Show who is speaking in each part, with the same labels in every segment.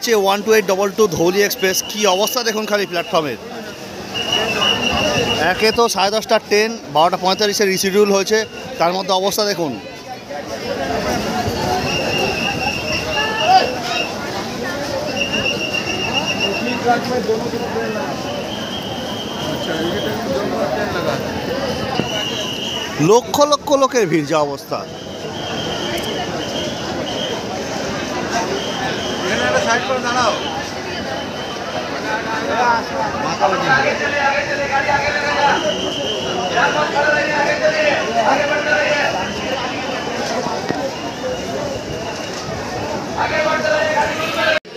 Speaker 1: আছে 12822 ধৌলি এক্সপ্রেস। কি অবস্থা দেখুন খালি প্ল্যাটফর্মের। একে তো 10:30টার ট্রেন, 12:45 রিশিডিউল হয়েছে, তার মধ্যে অবস্থা দেখুন। লক্ষ লক্ষ লোকের ভিড়, যা অবস্থা। দাঁড়াও,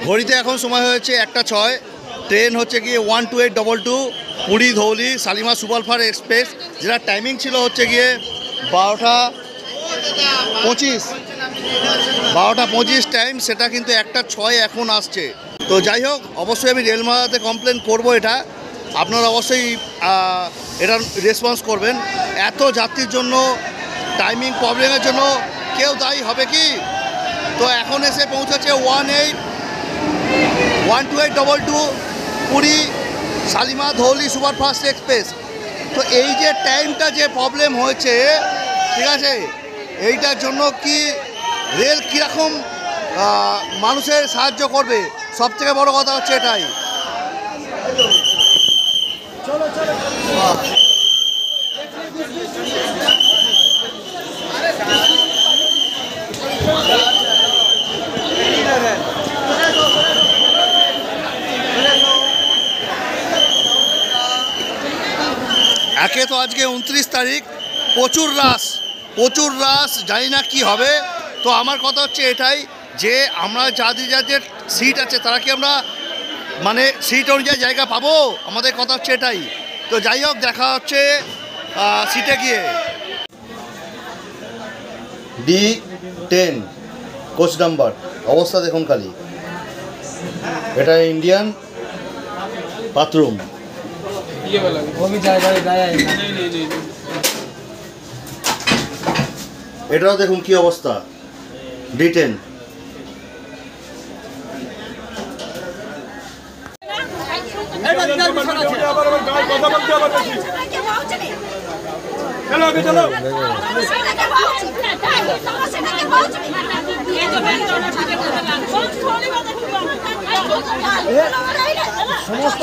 Speaker 1: ঘড়িতে এখন সময় হয়েছে 1:06। ট্রেন হচ্ছে গিয়ে 12822 পুরী ধৌলি শালিমার সুপারফাস্ট এক্সপ্রেস, যেটা টাইমিং ছিল হচ্ছে গিয়ে 12:25 টাইম, সেটা কিন্তু 1:06 এখন আসছে। তো যাই হোক, অবশ্যই আমি রেলমালাতে কমপ্লেন করব। এটা আপনারা অবশ্যই এটা রেসপন্স করবেন। এত যাত্রীর জন্য, টাইমিং প্রবলেমের জন্য কেউ দায়ী হবে কি? তো এখন এসে পৌঁছেছে 12822 পুরী শালিমার ধৌলি সুপারফাস্ট এক্সপ্রেস। তো এই যে টাইমটা যে প্রবলেম হয়েছে, ঠিক আছে, এইটার জন্য কি রেল কীরকম মানুষের সাহায্য করবে, সবথেকে বড় কথা হচ্ছে এটাই। একে তো আজকে 29 তারিখ, প্রচুর রাশ, জানি না কি হবে। তো আমার কথা হচ্ছে এটাই যে আমরা যাদের সিট আছে তারা কি আমরা মানে সিট অনুযায়ী জায়গা পাবো? আমাদের কথা হচ্ছে এটাই। তো যাই হোক, দেখা হচ্ছে সিটে গিয়ে। D10 কোচ নাম্বার, অবস্থা দেখুন খালি। এটা ইন্ডিয়ান বাথরুম। এটাও দেখুন কি অবস্থা, D10।
Speaker 2: সমস্ত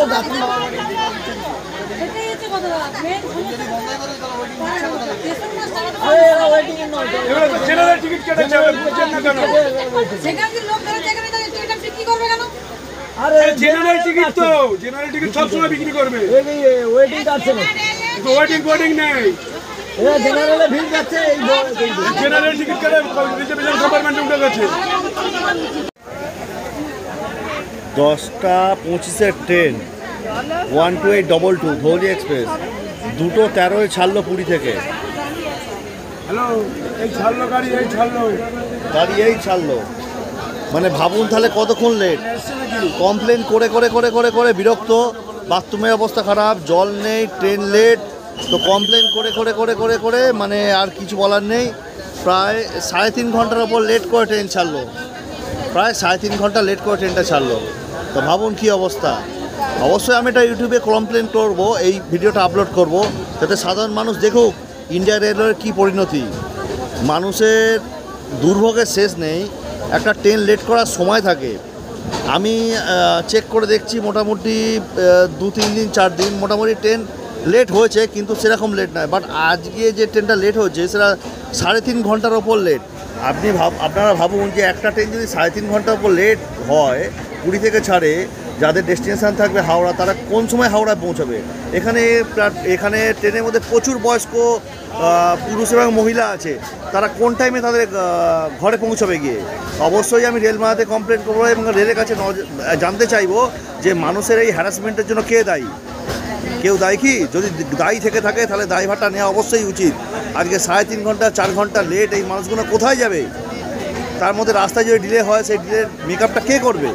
Speaker 3: জেনারেল টিকিট তো জেনারেল টিকিট সবসময় বিক্রি করবে।
Speaker 2: ওয়েটিং আছে না,
Speaker 3: ওয়েটিং নেই।
Speaker 2: এরা জেনারেলে ভিড় যাচ্ছে, এই
Speaker 3: জেনারেল টিকিট কেটে রিজার্ভেশন কম্পার্টমেন্টে উঠে গেছে।
Speaker 1: 10:25 ট্রেন 12822 ধৌলি এক্সপ্রেস 2:13 ছাড়লো পুরী থেকে।
Speaker 3: হ্যালো, এই ছাড়লো গাড়ি, এই ছাড়লো।
Speaker 1: মানে ভাবুন তাহলে কতক্ষণ লেট। কমপ্লেন করে করে করে করে করে বিরক্ত। বাথরুমের অবস্থা খারাপ, জল নেই, ট্রেন লেট। তো কমপ্লেন করে করে করে করে করে মানে আর কিছু বলার নেই। প্রায় 3.5 ঘন্টার ওপর লেট করে ট্রেন ছাড়লো, প্রায় 3.5 ঘন্টা লেট করে ট্রেনটা ছাড়লো। তো ভাবুন কি অবস্থা। অবশ্যই আমি এটা ইউটিউবে কমপ্লেন করব, এই ভিডিওটা আপলোড করব, যাতে সাধারণ মানুষ দেখুক ইন্ডিয়া রেলওয়ের কী পরিণতি। মানুষের দুর্ভোগের শেষ নেই। একটা ট্রেন লেট করার সময় থাকে। আমি চেক করে দেখছি মোটামুটি 2-3 দিন 4 দিন মোটামুটি ট্রেন লেট হয়েছে, কিন্তু সেরকম লেট নয়। বাট আজকে যে ট্রেনটা লেট হয়েছে সেটা 3.5 ঘন্টার ওপর লেট। আপনারা ভাবুন যে একটা ট্রেন যদি 3.5 ঘন্টার ওপর লেট হয়, পুরী থেকে ছাড়ে, যাদের ডেস্টিনেশান থাকবে হাওড়া, তারা কোন সময় হাওড়ায় পৌঁছাবে? এখানে ট্রেনের মধ্যে প্রচুর বয়স্ক পুরুষ এবং মহিলা আছে, তারা কোন টাইমে তাদের ঘরে পৌঁছাবে গিয়ে? অবশ্যই আমি রেলমালাতে কমপ্লেন করবো এবং রেলের কাছে জানতে চাইবো যে মানুষের এই হ্যারাসমেন্টের জন্য কে দায়ী? কেউ দায়ী কি? যদি দায়ী থেকে থাকে তাহলে দায়ভারটা নেওয়া অবশ্যই উচিত। আজকে 3.5 ঘন্টা 4 ঘন্টা লেট, এই মানুষগুলো কোথায় যাবে? তার মধ্যে রাস্তায় যদি ডিলে হয়, সেই ডিলের মেকআপটা কে করবে?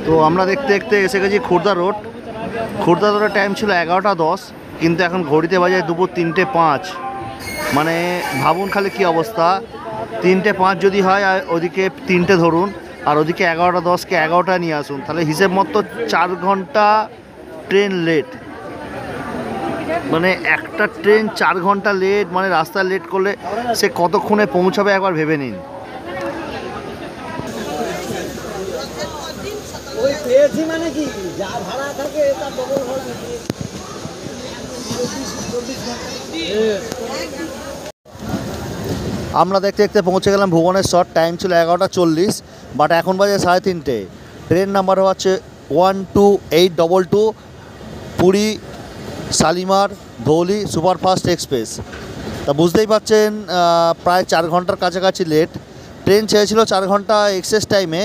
Speaker 1: তো আমরা দেখতে দেখতে এসে গেছি খুর্দা রোড। খুর্দা রোডের টাইম ছিল 11:10, কিন্তু এখন ঘড়িতে বাজে দুপুর 3:05। মানে ভাবুন খালি কি অবস্থা। 3:05 যদি হয় আর ওদিকে 3টে ধরুন, আর ওদিকে 11:10কে 11টা নিয়ে আসুন, তাহলে হিসেব মতো 4 ঘন্টা ট্রেন লেট। মানে একটা ট্রেন 4 ঘন্টা লেট, মানে রাস্তায় লেট করলে সে কতক্ষণে পৌঁছাবে একবার ভেবে নিন।
Speaker 2: ওই পেয়েছি মানে কি, যা ভাড়া থাকে তার ডবল ভাড়া নাকি?
Speaker 1: আমরা দেখতে দেখতে পৌঁছে গেলাম ভুবনেশ্বর। টাইম ছিল 11:40, বাট এখন বাজে 3:30। ট্রেন নাম্বার হচ্ছে 12822, পুরী শালিমার ধৌলি সুপারফাস্ট এক্সপ্রেস। তা বুঝতেই পারছেন প্রায় 4 ঘন্টার কাছাকাছি লেট। ট্রেন ছেড়েছিল 4 ঘন্টা এক্সেস টাইমে,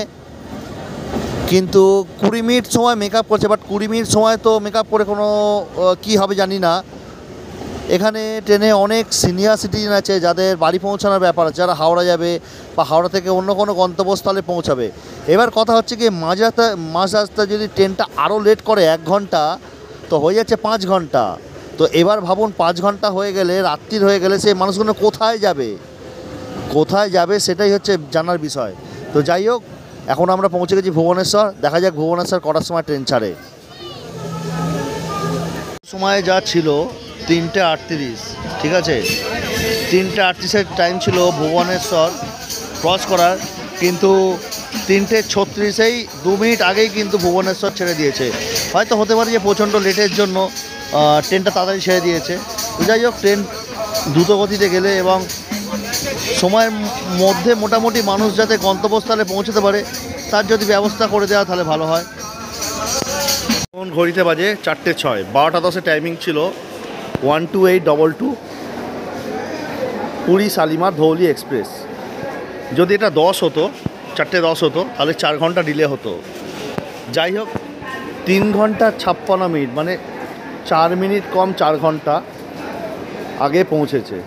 Speaker 1: কিন্তু 20 মিনিট সময় মেকআপ করছে। বাট 20 মিনিট সময় তো মেকআপ করে কোনো কী হবে জানি না। এখানে ট্রেনে অনেক সিনিয়র সিটিজেন আছে যাদের বাড়ি পৌঁছানোর ব্যাপার আছে, যারা হাওড়া যাবে বা হাওড়া থেকে অন্য কোনো গন্তব্যস্থলে পৌঁছাবে। এবার কথা হচ্ছে কি, মাঝ রাস্তায় যদি ট্রেনটা আরও লেট করে 1 ঘন্টা, তো হয়ে যাচ্ছে 5 ঘন্টা। তো এবার ভাবুন 5 ঘন্টা হয়ে গেলে, রাত্রির হয়ে গেলে, সেই মানুষগুলো কোথায় যাবে সেটাই হচ্ছে জানার বিষয়। তো যাই হোক, এখন আমরা পৌঁছে গেছি ভুবনেশ্বর। দেখা যাক ভুবনেশ্বর কটার সময় ট্রেন ছাড়ে। সময় যা ছিল 3:38, ঠিক আছে, 3:38-এর টাইম ছিল ভুবনেশ্বর ক্রস করার, কিন্তু 3:36-এই 2 মিনিট আগেই কিন্তু ভুবনেশ্বর ছেড়ে দিয়েছে। হয়তো হতে পারে যে প্রচণ্ড লেটের জন্য ট্রেনটা তাড়াতাড়ি ছেড়ে দিয়েছে। তো যাই হোক, ট্রেন দ্রুত গতিতে গেলে এবং সময়ের মধ্যে মোটামুটি মানুষ যাতে গন্তব্যস্থলে পৌঁছতে পারে তার যদি ব্যবস্থা করে দেওয়া তাহলে ভালো হয়। এখন ঘড়িতে বাজে 4:06, 12:10 টাইমিং ছিল 12822 পুরী শালিমার ধৌলি এক্সপ্রেস। যদি এটা 10 হতো, 4:10 হতো, তাহলে 4 ঘন্টা ডিলে হতো। যাই হোক, 3 ঘন্টা 56 মিনিট, মানে 4 মিনিট কম 4 ঘন্টা আগে পৌঁছেছে।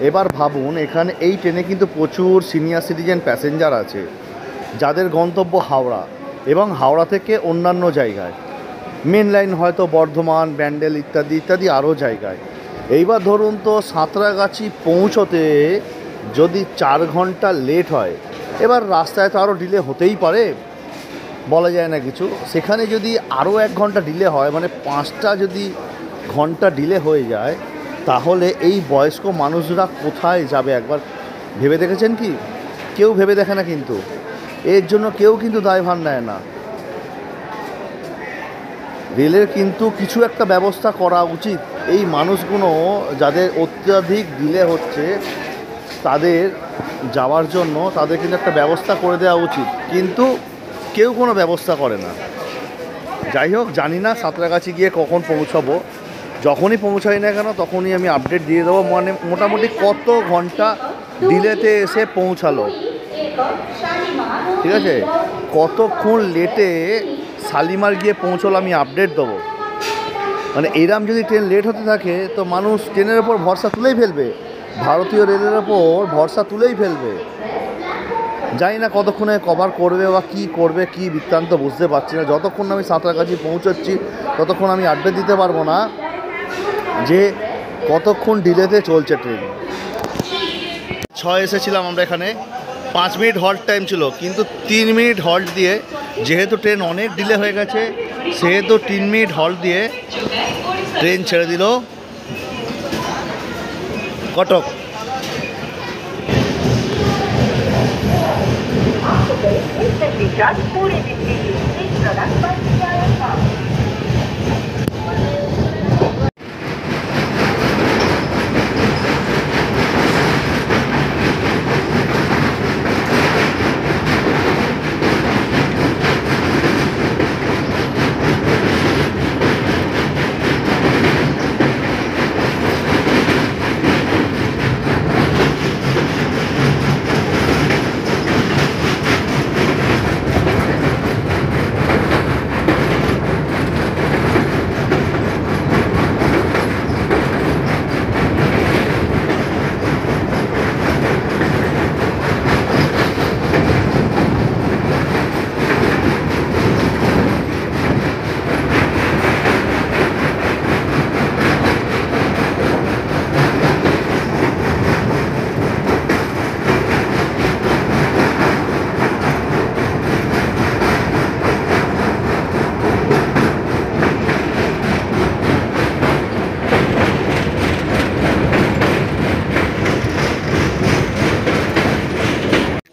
Speaker 1: এবার ভাবুন, এখানে এই ট্রেনে কিন্তু প্রচুর সিনিয়র সিটিজেন প্যাসেঞ্জার আছে যাদের গন্তব্য হাওড়া এবং হাওড়া থেকে অন্যান্য জায়গায়, মেন লাইন হয়তো বর্ধমান, ব্যান্ডেল ইত্যাদি ইত্যাদি আরও জায়গায়। এইবার ধরুন তো সাঁতরাগাছি পৌঁছতে যদি 4 ঘন্টা লেট হয়, এবার রাস্তায় তো আরও ডিলে হতেই পারে, বলা যায় না কিছু। সেখানে যদি আরও 1 ঘন্টা ডিলে হয়, মানে 5টা যদি ঘন্টা ডিলে হয়ে যায়, তাহলে এই বয়স্ক মানুষরা কোথায় যাবে একবার ভেবে দেখেছেন কি? কেউ ভেবে দেখে না, কিন্তু এর জন্য কেউ কিন্তু দায়ভার নেয় না। রেলের কিন্তু কিছু একটা ব্যবস্থা করা উচিত। এই মানুষগুলো যাদের অত্যাধিক ডিলে হচ্ছে তাদের যাওয়ার জন্য তাদের কিন্তু একটা ব্যবস্থা করে দেওয়া উচিত, কিন্তু কেউ কোনো ব্যবস্থা করে না। যাই হোক, জানি না সাঁতরাগাছি গিয়ে কখন পৌঁছাবো। যখনই পৌঁছাই না কেন তখনই আমি আপডেট দিয়ে দেবো, মানে মোটামুটি কত ঘন্টা ডিলেতে এসে পৌঁছালো, ঠিক আছে, কতক্ষণ লেটে শালিমার গিয়ে পৌঁছলো আমি আপডেট দেবো। মানে এরম যদি ট্রেন লেট হতে থাকে তো মানুষ ট্রেনের ওপর ভরসা তুলেই ফেলবে, ভারতীয় রেলের ওপর ভরসা তুলেই ফেলবে। জানি না কতক্ষণে কভার করবে বা কী করবে, কী বৃত্তান্ত বুঝতে পারছি না। যতক্ষণ আমি সাঁতরাগাছি পৌঁছাচ্ছি ততক্ষণ আমি আপডেট দিতে পারবো না যে কতক্ষণ ডিলেতে চলছে ট্রেন। 6 এসেছিলাম আমরা, এখানে 5 মিনিট হল্ট টাইম ছিল, কিন্তু 3 মিনিট হল্ট দিয়ে, যেহেতু ট্রেন অনেক ডিলে হয়ে গেছে সেহেতু 3 মিনিট হল্ট দিয়ে ট্রেন ছেড়ে দিল কটক।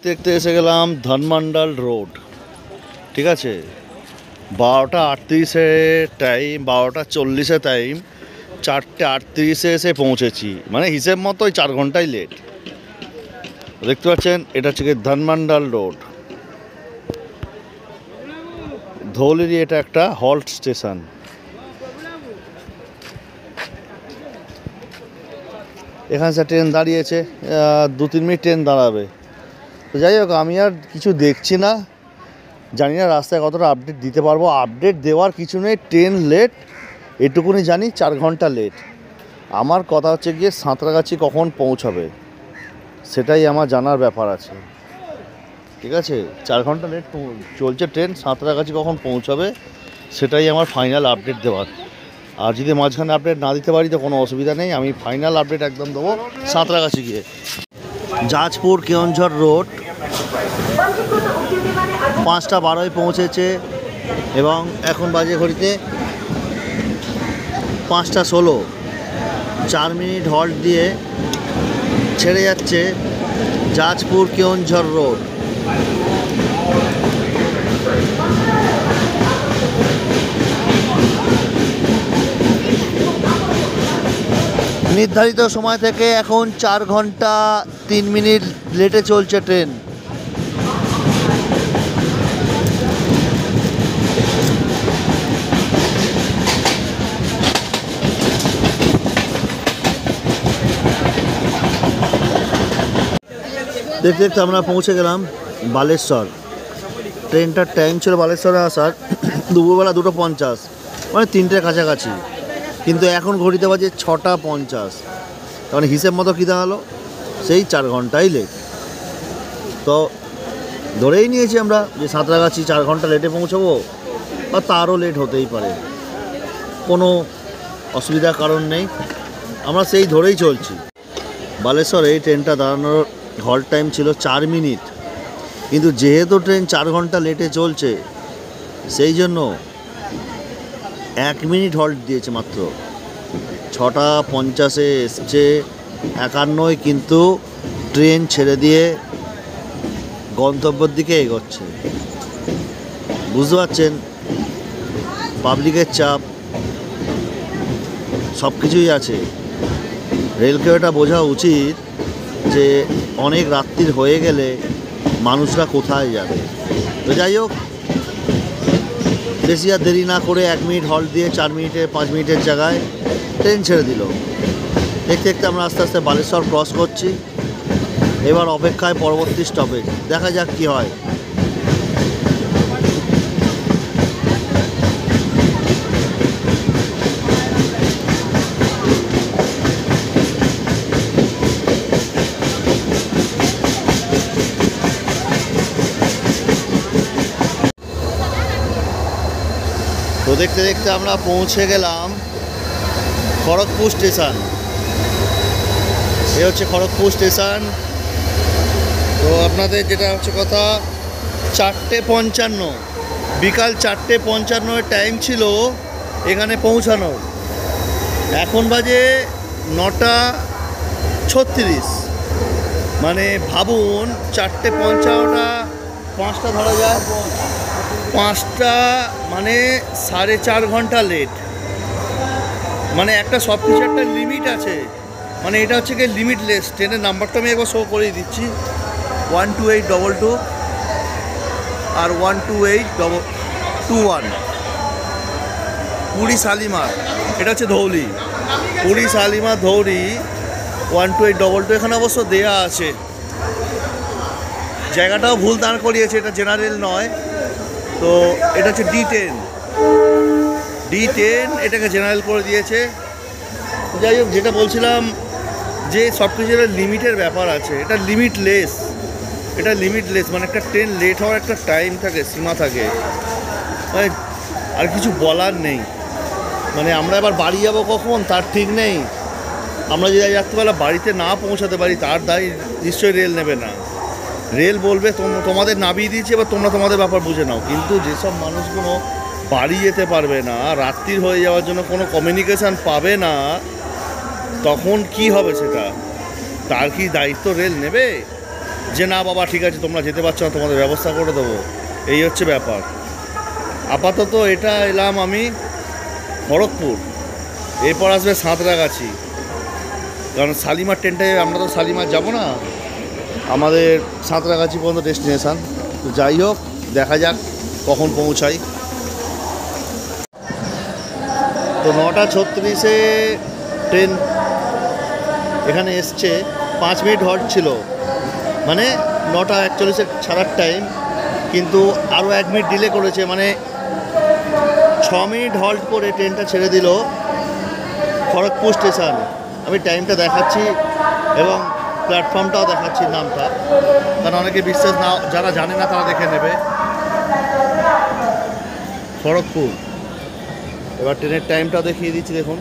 Speaker 1: দেখতে দেখতে এসে গেলাম ধনমন্ডল রোড, ঠিক আছে। 12:38-এ টাইম, 12:40-এ টাইম, 4:38-এ এসে পৌঁছেছি, মানে হিসেব মতো ওই 4 ঘন্টাই লেট। দেখতে পাচ্ছেন এটা হচ্ছে কি ধনমন্ডল রোড, ধৌলিরই এটা একটা হল্ট স্টেশন। এখানে স্যার ট্রেন দাঁড়িয়েছে, 2-3 মিনিট ট্রেন দাঁড়াবে। তো যাই হোক, আমি আর কিছু দেখছি না, জানি না রাস্তায় কতটা আপডেট দিতে পারবো। আপডেট দেওয়ার কিছু নেই, ট্রেন লেট এটুকুনি জানি, 4 ঘন্টা লেট। আমার কথা হচ্ছে গিয়ে সাঁতরাগাছি কখন পৌঁছাবে সেটাই আমার জানার ব্যাপার আছে, ঠিক আছে। 4 ঘন্টা লেট চলছে ট্রেন, সাঁতরাগাছি কখন পৌঁছাবে সেটাই আমার ফাইনাল আপডেট দেওয়ার। আর যদি মাঝখানে আপডেট না দিতে পারি তো কোনো অসুবিধা নেই, আমি ফাইনাল আপডেট একদম দেবো সাঁতরাগাছি গিয়ে। জাজপুর কেওনঝড় রোড 5:12-এ পৌঁছেছে এবং এখন বাজে ঘড়িতে 5:16। 4 মিনিট হল্ট দিয়ে ছেড়ে যাচ্ছে জাজপুর কেওনঝড় রোড। নির্ধারিত সময় থেকে এখন 4 ঘন্টা 3 মিনিট লেটে চলছে ট্রেন। দেখতে দেখতে আমরা পৌঁছে গেলাম বালেশ্বর। ট্রেনটার টাইম ছিল বালেশ্বরে আসার দুপুরবেলা 2:50, মানে 3টের কাছাকাছি, কিন্তু এখন ঘড়িতে বাজে 6:50। তখন হিসেব মতো কী দাঁড়ালো, সেই 4 ঘন্টাই লেট। তো ধরেই নিয়েছি আমরা যে সাঁতরাগাছি 4 ঘন্টা লেটে পৌঁছাবো, বা তারও লেট হতেই পারে, কোনো অসুবিধার কারণ নেই, আমরা সেই ধরেই চলছি। বালেশ্বরে এই ট্রেনটা দাঁড়ানোর হল্ট টাইম ছিল 4 মিনিট, কিন্তু যেহেতু ট্রেন 4 ঘন্টা লেটে চলছে সেই জন্য 1 মিনিট হল্ট দিয়েছে মাত্র। 6:50-এ এসছে, 51 কিন্তু ট্রেন ছেড়ে দিয়ে গন্তব্যের দিকে এগোচ্ছে। বুঝতে পারছেন, পাবলিকের চাপ সব কিছুই আছে। রেলকে এটা বোঝা উচিত যে অনেক রাত্রির হয়ে গেলে মানুষরা কোথায় যাবে। তো যাই হোক, বেশি আর দেরি না করে 1 মিনিট হল্ট দিয়ে 4 মিনিটে 5 মিনিটের জায়গায় ট্রেন ছেড়ে দিল। দেখতে দেখতে আমরা আস্তে আস্তে বালেশ্বর ক্রস করছি। এবার অপেক্ষায় পরবর্তী স্টপেজ, দেখা যাক কি হয়। তো দেখতে দেখতে আমরা পৌঁছে গেলাম খড়গপুর স্টেশন। এ হচ্ছে খড়গপুর স্টেশন। তো আপনাদের যেটা হচ্ছে কথা, 4:55, বিকাল 4:55 টাইম ছিল এখানে পৌঁছানোর। এখন বাজে 9:36, মানে ভাবুন 4:55টা 5টা ধরা যায়, 5টা মানে 4.5 ঘন্টা লেট। মানে একটা সব কিছু একটা লিমিট আছে, মানে এটা হচ্ছে কি লিমিটলেস। ট্রেনের নাম্বারটা আমি একবার শো করেই দিচ্ছি, 12822 আর 12821, পুরী শালিমার। এটা হচ্ছে ধৌলি, পুরী শালিমার ধৌলি 12822। এখানে অবশ্য দেয়া আছে, জায়গাটাও ভুল দাঁড় করিয়েছে, এটা জেনারেল নয়। তো এটা হচ্ছে D10, এটাকে জেনারেল করে দিয়েছে। যাই হোক, যেটা বলছিলাম যে সব কিছু একটা লিমিটের ব্যাপার আছে, এটা লিমিটলেস। মানে একটা ট্রেন লেট হওয়ার একটা টাইম থাকে, সীমা থাকে, মানে আর কিছু বলার নেই। মানে আমরা এবার বাড়ি যাবো কখন তার ঠিক নেই। আমরা যদি রাত্রিবেলা বাড়িতে না পৌঁছাতে পারি তার দায় নিশ্চয়ই রেল নেবে না। রেল বলবে তোমাদের নামিয়ে দিয়েছি, এবার তোমরা তোমাদের ব্যাপার বুঝে নাও। কিন্তু যেসব মানুষগুলো বাড়ি যেতে পারবে না, রাত্রির হয়ে যাওয়ার জন্য কোনো কমিউনিকেশান পাবে না, তখন কি হবে সেটা? তার কি দায়িত্ব রেল নেবে? যে না বাবা ঠিক আছে তোমরা যেতে পারছো না, তোমাদের ব্যবস্থা করে দেবো, এই হচ্ছে ব্যাপার। আপাতত এটা এলাম আমি খড়গপুর, এরপর আসবে সাঁতরাগাছি, কারণ শালিমার ট্রেনটায় আমরা তো শালিমার যাব না, আমাদের সাঁতরাগাছি পর্যন্ত ডেস্টিনেশান। তো যাই হোক, দেখা যাক কখন পৌঁছাই। তো 9:36-এ ট্রেন এখানে এসছে, 5 মিনিট হল্ট ছিল, মানে 9:41-এ ছাড়ার টাইম, কিন্তু আরও 1 মিনিট ডিলে করেছে, মানে 6 মিনিট হল্ট করে ট্রেনটা ছেড়ে দিল খড়গপুর স্টেশন। আমি টাইমটা দেখাচ্ছি এবং প্ল্যাটফর্মটাও দেখাচ্ছি, নামটা, কারণ অনেকে বিশ্বাস না, যারা জানে না তারা দেখে নেবে। খড়গপুর, এবার ট্রেনের টাইমটা দেখিয়ে দিচ্ছি, দেখুন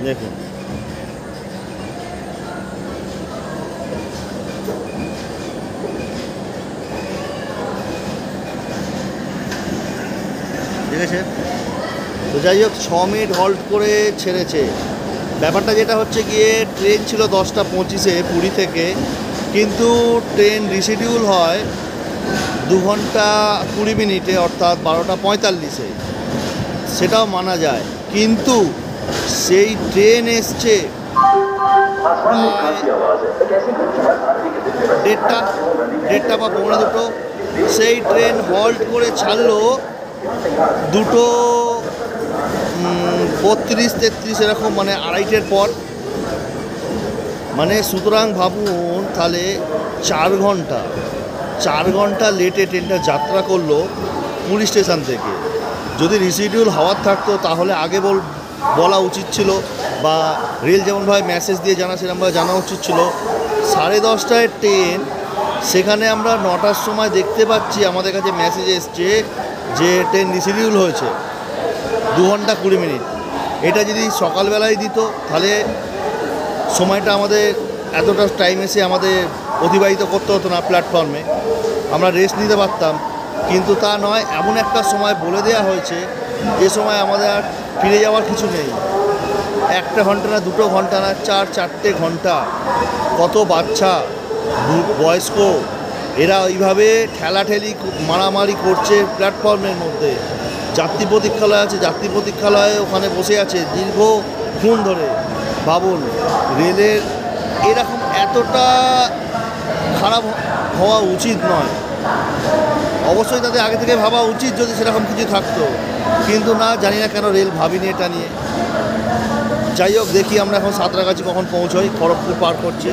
Speaker 1: দেখুন ঠিক আছে। তো যাই হোক, 6 মিনিট হল্ট করে ছেড়েছে। ব্যাপারটা যেটা হচ্ছে গিয়ে, ট্রেন ছিল 10:25-এ পুরী থেকে, কিন্তু ট্রেন রিশিডিউল হয় 2 ঘন্টা 20 মিনিটে, অর্থাৎ 12:45-এ, সেটাও মানা যায়। কিন্তু সেই ট্রেন এসছে দেড়টা বা 2:45, সেই ট্রেন হল্ট করে ছাড়লো 2:32-33 এরকম, মানে 2:30-এর পর। মানে সুতরাং ভাবুন তাহলে 4 ঘন্টা লেটে ট্রেনটা যাত্রা করলো পুরী স্টেশন থেকে। যদি রিশিডিউল হওয়ার থাকতো তাহলে আগে বলা উচিত ছিল, বা রেল যেমনভাবে মেসেজ দিয়ে জানা সেরকমভাবে জানা উচিত ছিল। 10:30টায় ট্রেন, সেখানে আমরা 9টার সময় দেখতে পাচ্ছি আমাদের কাছে মেসেজ এসছে যে ট্রেন রিশিডিউল হয়েছে 2 ঘন্টা 20 মিনিট। এটা যদি সকালবেলায় দিত তাহলে সময়টা আমাদের এতটা টাইম এসে আমাদের অতিবাহিত করতে হতো না প্ল্যাটফর্মে, আমরা রেস্ট নিতে পারতাম। কিন্তু তা নয়, এমন একটা সময় বলে দেওয়া হয়েছে যে সময় আমাদের আর ফিরে যাওয়ার কিছু নেই। 1 ঘন্টা না 2 ঘন্টা না 4 ঘন্টা, কত বাচ্চা বয়স্ক এরা ওইভাবে ঠেলাঠেলি মারামারি করছে প্ল্যাটফর্মের মধ্যে। যাত্রী প্রতীক্ষালয় আছে, যাত্রী প্রতীক্ষালয়ে ওখানে বসে আছে দীর্ঘক্ষণ ধরে। ভাবুন, রেলের এরকম এতটা খারাপ হওয়া উচিত নয়। অবশ্যই তাদের আগে থেকে ভাবা উচিত যদি সেরকম কিছু থাকতো, কিন্তু না, জানি না কেন রেল ভাবিনি এটা নিয়ে। যাই হোক, দেখি আমরা এখন সাঁতরাগাছি কখন পৌঁছই। খড়গপুর পার করছি।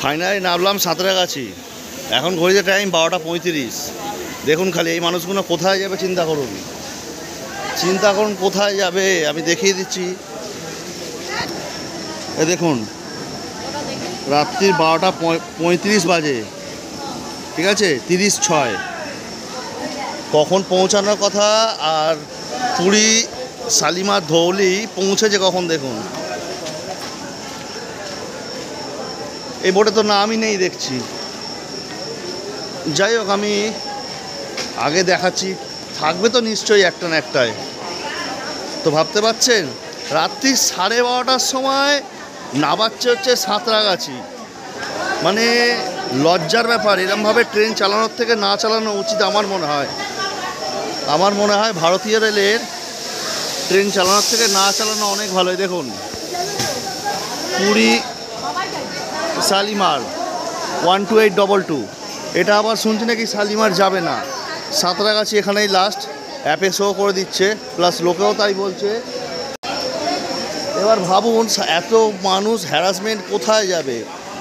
Speaker 1: ফাইনালি নামলাম সাঁতরাগাছি। এখন ঘড়িতে টাইম 12:35। দেখুন খালি এই মানুষগুলো কোথায় যাবে চিন্তা করুন কোথায় যাবে। আমি দেখিয়ে দিচ্ছি, এ দেখুন, রাত্রির 12:35 বাজে, ঠিক আছে, 30:06। কখন পৌঁছানোর কথা, আর পুরী শালিমার ধৌলি পৌঁছেছে কখন দেখুন। এই বোটে তো নামই নেই দেখছি। যাই হোক, আমি আগে দেখাচ্ছি, থাকবে তো নিশ্চয়ই একটা না একটায়। তো ভাবতে পারছেন, রাত্রি 12:30টার সময় নামাচ্ছে হচ্ছে সাঁতরাগাছি। মানে লজ্জার ব্যাপার। এরমভাবে ট্রেন চালানোর থেকে না চালানো উচিত আমার মনে হয়। ভারতীয় রেলের ট্রেন চালানোর থেকে না চালানো অনেক ভালো। দেখুন, পুরী শালিমার 12822, এটা আবার শুনছি নাকি শালিমার যাবে না, সাঁতরাগাছি এখানেই লাস্ট। অ্যাপে শো করে দিচ্ছে, প্লাস লোকেও তাই বলছে। এবার ভাবুন, এত মানুষ হ্যারাসমেন্ট কোথায় যাবে?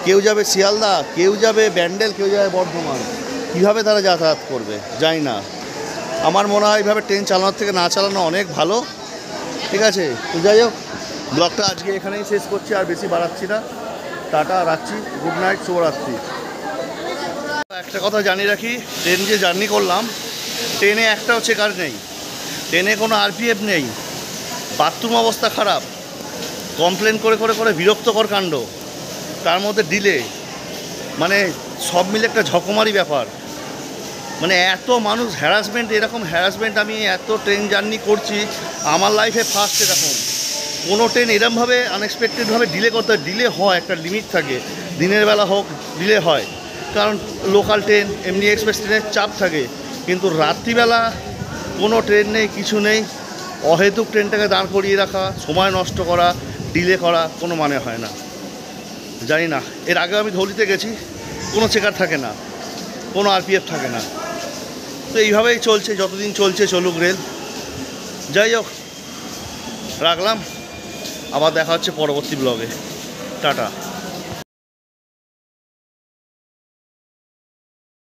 Speaker 1: কেউ যাবে শিয়ালদা, কেউ যাবে ব্যান্ডেল, কেউ যাবে বর্ধমান। কীভাবে তারা যাতায়াত করবে জানি না। আমার মনে হয় এইভাবে ট্রেন চালানোর থেকে না চালানো অনেক ভালো। ঠিক আছে, তো যাই হোক, ব্লগটা আজকে এখানেই শেষ করছি, আর বেশি বাড়াচ্ছি না। টাটা, রাখছি, গুড নাইট, শুভরাত্রি। একটা কথা জানিয়ে রাখি, ট্রেন যে জার্নি করলাম, ট্রেনে একটাও চেকার নেই, ট্রেনে কোনো আরপিএফ নেই, বাথরুম অবস্থা খারাপ, কমপ্লেন করে করে করে বিরক্তকর কাণ্ড, তার মধ্যে ডিলে, মানে সব মিলে একটা ঝকমারি ব্যাপার। মানে এত মানুষ হ্যারাসমেন্ট, এরকম হ্যারাসমেন্ট আমি এত ট্রেন জার্নি করছি আমার লাইফে ফার্স্ট। এরকম কোনো ট্রেন এরকমভাবে আনএক্সপেক্টেডভাবে ডিলে করতে হয়। ডিলে হয়, একটা লিমিট থাকে, দিনের বেলা হোক ডিলে হয়, কারণ লোকাল ট্রেন এমনি এক্সপ্রেস ট্রেনের চাপ থাকে। কিন্তু রাত্রিবেলা কোনো ট্রেন নেই, কিছু নেই, অহেতুক ট্রেনটাকে দাঁড় করিয়ে রাখা, সময় নষ্ট করা, ডিলে করা কোনো মানে হয় না। জানি না, এর আগে আমি ধৌলিতে গেছি, কোনো চেকার থাকে না, কোনো আরপিএফ থাকে না। তো এইভাবেই চলছে, যতদিন চলছে চলুক রেল। যাই হোক, রাখলাম, আবার দেখা হচ্ছে পরবর্তী ব্লগে। টাটা।